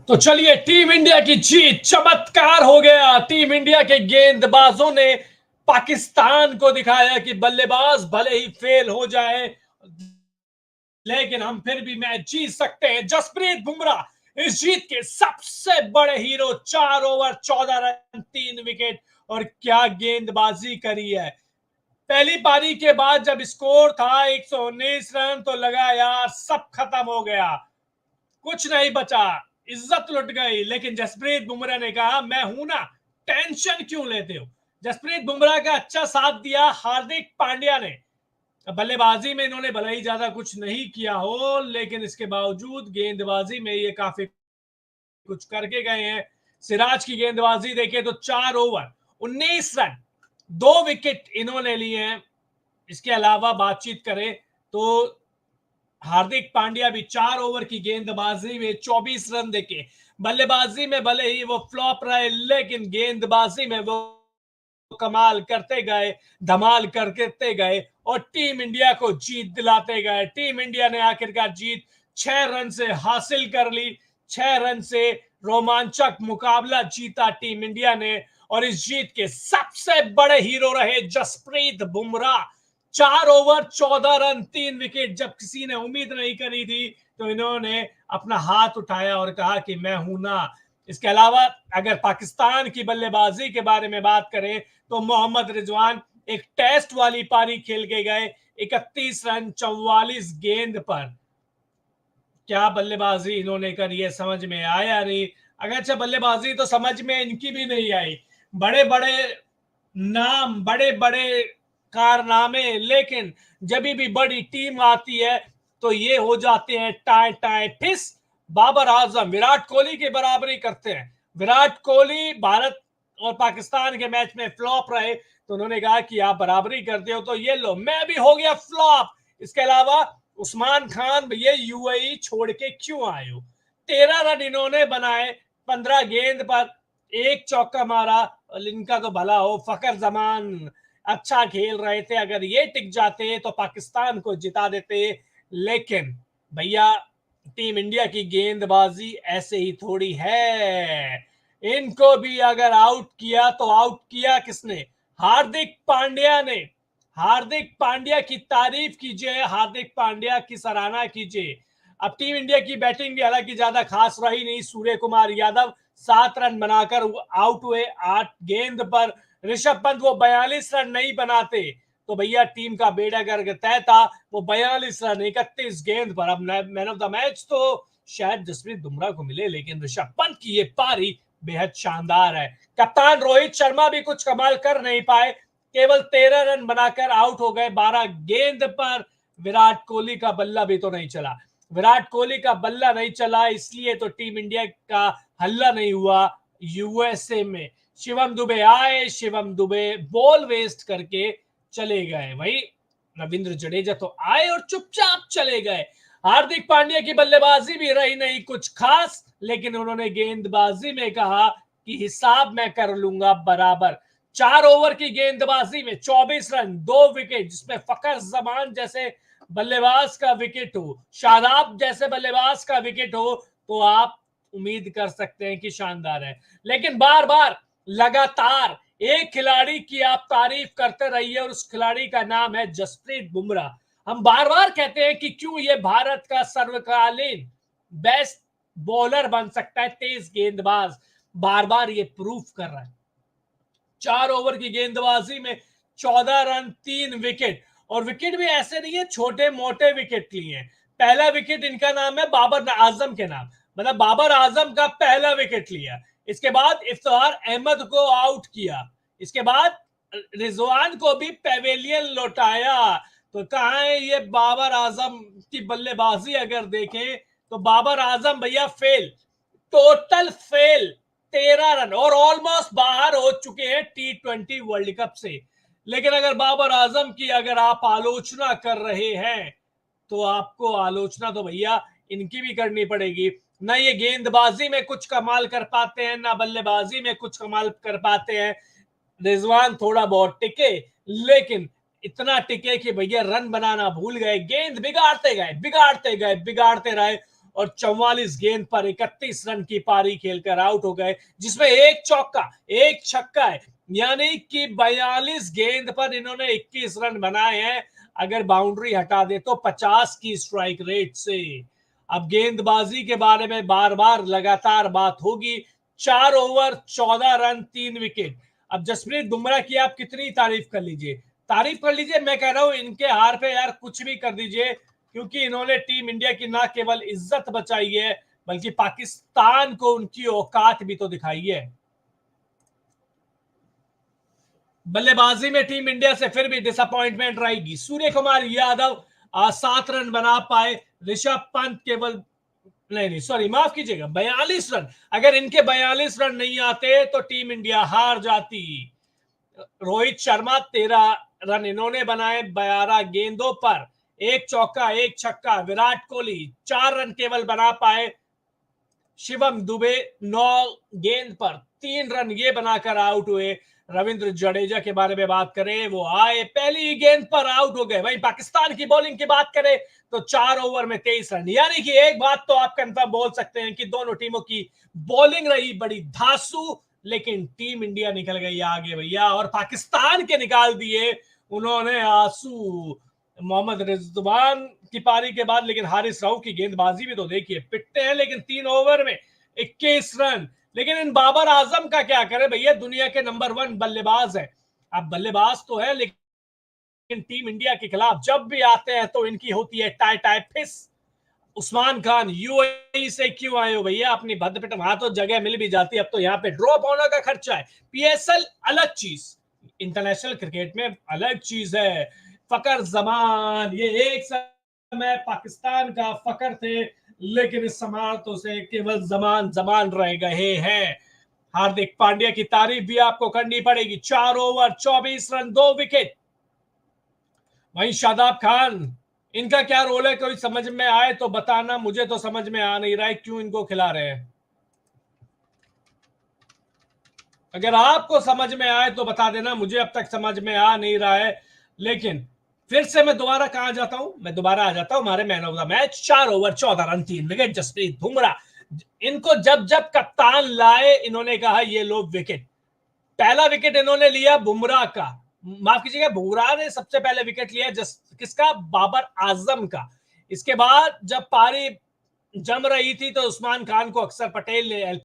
तो चलिए, team India की जीत, चमत्कार हो गया। टीम इंडिया के गेंदबाजों ने पाकिस्तान को दिखाया कि बल्लेबाज भले ही फेल हो जाए लेकिन हम फिर भी मैच जीत सकते हैं। जसप्रीत बुमराह इस जीत के सबसे बड़े हीरो। 4 ओवर 14 रन 3 विकेट और क्या गेंदबाजी करी है। पहली पारी के बाद जब स्कोर था 119 रन तो लगा यार सब खत्म हो गया, कुछ नहीं बचा, इज्जत लुट गई। लेकिन जसप्रीत बुमराह ने कहा मैं हूं ना, टेंशन क्यों लेते हो। जसप्रीत बुमराह का अच्छा साथ दिया हार्दिक पांड्या ने। बल्लेबाजी में इन्होंने भले ही ज्यादा कुछ नहीं किया हो लेकिन इसके बावजूद गेंदबाजी में ये काफी कुछ करके गए हैं। सिराज की गेंदबाजी देखें तो 4 ओवर 19 रन 2 विकेट इन्होंने लिए हैं। इसके अलावा बातचीत करें तो हार्दिक पांड्या भी 4 ओवर की गेंदबाजी में 24 रन देके, बल्लेबाजी में भले ही वो फ्लॉप रहे लेकिन गेंदबाजी में वो कमाल करते गए, धमाल करते गए और टीम इंडिया को जीत दिलाते गए। टीम इंडिया ने आखिरकार जीत 6 रन से हासिल कर ली। 6 रन से रोमांचक मुकाबला जीता टीम इंडिया ने और इस जीत के सबसे बड़े हीरो रहे Jasprit Bumrah. 4 over 14 run 3 wicket, जब किसी ने उम्मीद नहीं करी थी तो इन्होंने अपना हाथ उठाया और कहा कि मैं हूं ना। इसके अलावा अगर पाकिस्तान की बल्लेबाजी के बारे में बात करें तो मोहम्मद रिजवान एक टेस्ट वाली पारी खेल के गए 31 रन 44 गेंद पर। क्या बल्लेबाजी इन्होंने करी है, समझ में आया नहीं। अगर अच्छा बल्लेबाजी तो समझ में इनकी भी नहीं आई, बड़े बड़े नाम, बड़े बड़े कारनामे, लेकिन जब भी बड़ी टीम आती है तो ये हो जाते हैं टाई टाई फिस। बाबर आजम विराट कोहली की बराबरी करते हैं। विराट कोहली भारत और पाकिस्तान के मैच में फ्लॉप रहे तो उन्होंने कहा कि आप बराबरी करते हो तो ये लो, मैं भी हो गया फ्लॉप। इसके अलावा उस्मान खान, ये यूएई छोड़ के क्यों आए हो। 13 रन इन्होंने बनाए 15 गेंद पर, एक चौका मारा। इनका तो भला हो, फकर जमान अच्छा खेल रहे थे, अगर ये टिक जाते तो पाकिस्तान को जिता देते। लेकिन भैया टीम इंडिया की गेंदबाजी ऐसे ही थोड़ी है। इनको भी अगर आउट किया तो आउट किया किसने, हार्दिक पांड्या ने। हार्दिक पांड्या की तारीफ कीजिए, हार्दिक पांड्या की सराहना कीजिए। अब टीम इंडिया की बैटिंग भी हालांकि ज्यादा खास रही नहीं। सूर्य कुमार यादव 7 रन बनाकर आउट हुए 8 गेंद पर। ऋषभ पंत वो 42 रन नहीं बनाते तो भैया टीम का बेड़ा गर्क तय था। वो 42 रन 31 गेंद पर। अब मैन ऑफ द मैच तो शायद जसप्रीत बुमराह को मिले लेकिन ऋषभ पंत की ये पारी बेहद शानदार है। कप्तान रोहित शर्मा भी कुछ कमाल कर नहीं पाए, केवल 13 रन बनाकर आउट हो गए 12 गेंद पर। विराट कोहली का बल्ला भी तो नहीं चला। विराट कोहली का बल्ला नहीं चला इसलिए तो टीम इंडिया का हल्ला नहीं हुआ यूएसए में। शिवम दुबे आए, शिवम दुबे बॉल वेस्ट करके चले गए। वही रविंद्र जडेजा तो आए और चुपचाप चले गए। हार्दिक पांड्या की बल्लेबाजी भी रही नहीं कुछ खास, लेकिन उन्होंने गेंदबाजी में कहा कि हिसाब मैं कर लूंगा बराबर। 4 ओवर की गेंदबाजी में 24 रन 2 विकेट, जिसमें फकर जमान जैसे बल्लेबाज का विकेट हो, शादाब जैसे बल्लेबाज का विकेट हो तो आप उम्मीद कर सकते हैं कि शानदार है। लेकिन बार बार लगातार एक खिलाड़ी की आप तारीफ करते रहिए और उस खिलाड़ी का नाम है जसप्रीत बुमराह। हम बार बार कहते हैं कि क्यों ये भारत का सर्वकालीन बेस्ट बॉलर बन सकता है, तेज गेंदबाज। बार बार ये प्रूफ कर रहा है। 4 ओवर की गेंदबाजी में 14 रन 3 विकेट, और विकेट भी ऐसे नहीं है छोटे मोटे विकेट लिए हैं। पहला विकेट इनका नाम है बाबर आजम के नाम, मतलब बाबर आजम का पहला विकेट लिया। इसके बाद इफ्तिखार अहमद को आउट किया। इसके बाद रिजवान को भी पेवेलियन लौटाया। तो कहां है ये बाबर आजम की बल्लेबाजी। अगर देखें तो बाबर आजम भैया फेल, टोटल फेल। 13 रन और ऑलमोस्ट बाहर हो चुके हैं T20 वर्ल्ड कप से। लेकिन अगर बाबर आजम की अगर आप आलोचना कर रहे हैं तो आपको आलोचना तो भैया इनकी भी करनी पड़ेगी। ना ये गेंदबाजी में कुछ कमाल कर पाते हैं, ना बल्लेबाजी में कुछ कमाल कर पाते हैं। रिजवान थोड़ा बहुत टिके, लेकिन इतना टिके कि भैया रन बनाना भूल गए। गेंद बिगाड़ते गए, बिगाड़ते गए, बिगाड़ते रहे और 44 गेंद पर 31 रन की पारी खेलकर आउट हो गए, जिसमें एक चौका एक छक्का है, यानी कि 42 गेंद पर इन्होंने 21 रन बनाए हैं। अगर बाउंड्री हटा दे तो 50 की स्ट्राइक रेट से। अब गेंदबाजी के बारे में बार बार लगातार बात होगी। 4 ओवर 14 रन 3 विकेट। अब जसप्रीत बुमराह की आप कितनी तारीफ कर लीजिए, तारीफ कर लीजिए, मैं कह रहा हूं इनके हार पे यार कुछ भी कर दीजिए, क्योंकि इन्होंने टीम इंडिया की ना केवल इज्जत बचाई है बल्कि पाकिस्तान को उनकी औकात भी तो दिखाई है। बल्लेबाजी में टीम इंडिया से फिर भी डिसअपॉइंटमेंट रहेगी। सूर्य कुमार यादव 7 रन बना पाए, ऋषभ पंत केवल नहीं सॉरी माफ कीजिएगा 42 रन। अगर इनके 42 रन नहीं आते तो टीम इंडिया हार जाती। रोहित शर्मा 13 रन इन्होंने बनाए 12 गेंदों पर, एक चौका एक छक्का। विराट कोहली 4 रन केवल बना पाए। शिवम दुबे 9 गेंद पर 3 रन ये बनाकर आउट हुए। रविंद्र जडेजा के बारे में बात करें, वो आए पहली ही गेंद पर आउट हो गए। वहीं पाकिस्तान की बॉलिंग की बात करें तो 4 ओवर में 23 रन, यानी कि एक बात तो आप कंफर्म बोल सकते हैं कि दोनों टीमों की बॉलिंग रही बड़ी धांसू, लेकिन टीम इंडिया निकल गई आगे भैया, और पाकिस्तान के निकाल दिए उन्होंने आंसू। मोहम्मद रिजवान की पारी के बाद लेकिन हारिस राव की गेंदबाजी भी तो देखिए, पिटते हैं लेकिन 3 ओवर में 21 रन। लेकिन इन बाबर आजम का क्या करे भैया, दुनिया के नंबर 1 बल्लेबाज है। अब बल्लेबाज तो है लेकिन टीम इंडिया के खिलाफ जब भी आते हैं तो इनकी होती है टाई टाई फिस। उस्मान खान यूएई से क्यों आए हो भैया, अपनी भद्रपिट, वहां तो जगह मिल भी जाती है, अब तो यहाँ पे ड्रॉप होने का खर्चा है। पीएसएल अलग चीज, इंटरनेशनल क्रिकेट में अलग चीज है। फकर जमान, ये एक समय पाकिस्तान का फकर थे, लेकिन इस समातों से केवल जमान जमान रह गए हैं। हार्दिक पांड्या की तारीफ भी आपको करनी पड़ेगी, 4 ओवर 24 रन 2 विकेट। वहीं शादाब खान, इनका क्या रोल है, कोई समझ में आए तो बताना, मुझे तो समझ में आ नहीं रहा है क्यों इनको खिला रहे हैं। अगर आपको समझ में आए तो बता देना, मुझे अब तक समझ में आ नहीं रहा है। लेकिन फिर से मैं दोबारा कहां जाता हूं, मैं दोबारा आ जाता हूं हमारे man of the match. 4 over 14 run 3 wicket Jasprit Bumrah. इनको जब जब कप्तान लाए इन्होंने कहा ये लो विकेट। पहला विकेट इन्होंने लिया बुमराह का, माफ कीजिएगा बुमराह ने सबसे पहले विकेट लिया किसका, बाबर आजम का। इसके बाद जब पारी जम रही थी तो उस्मान खान को अक्सर पटेल ने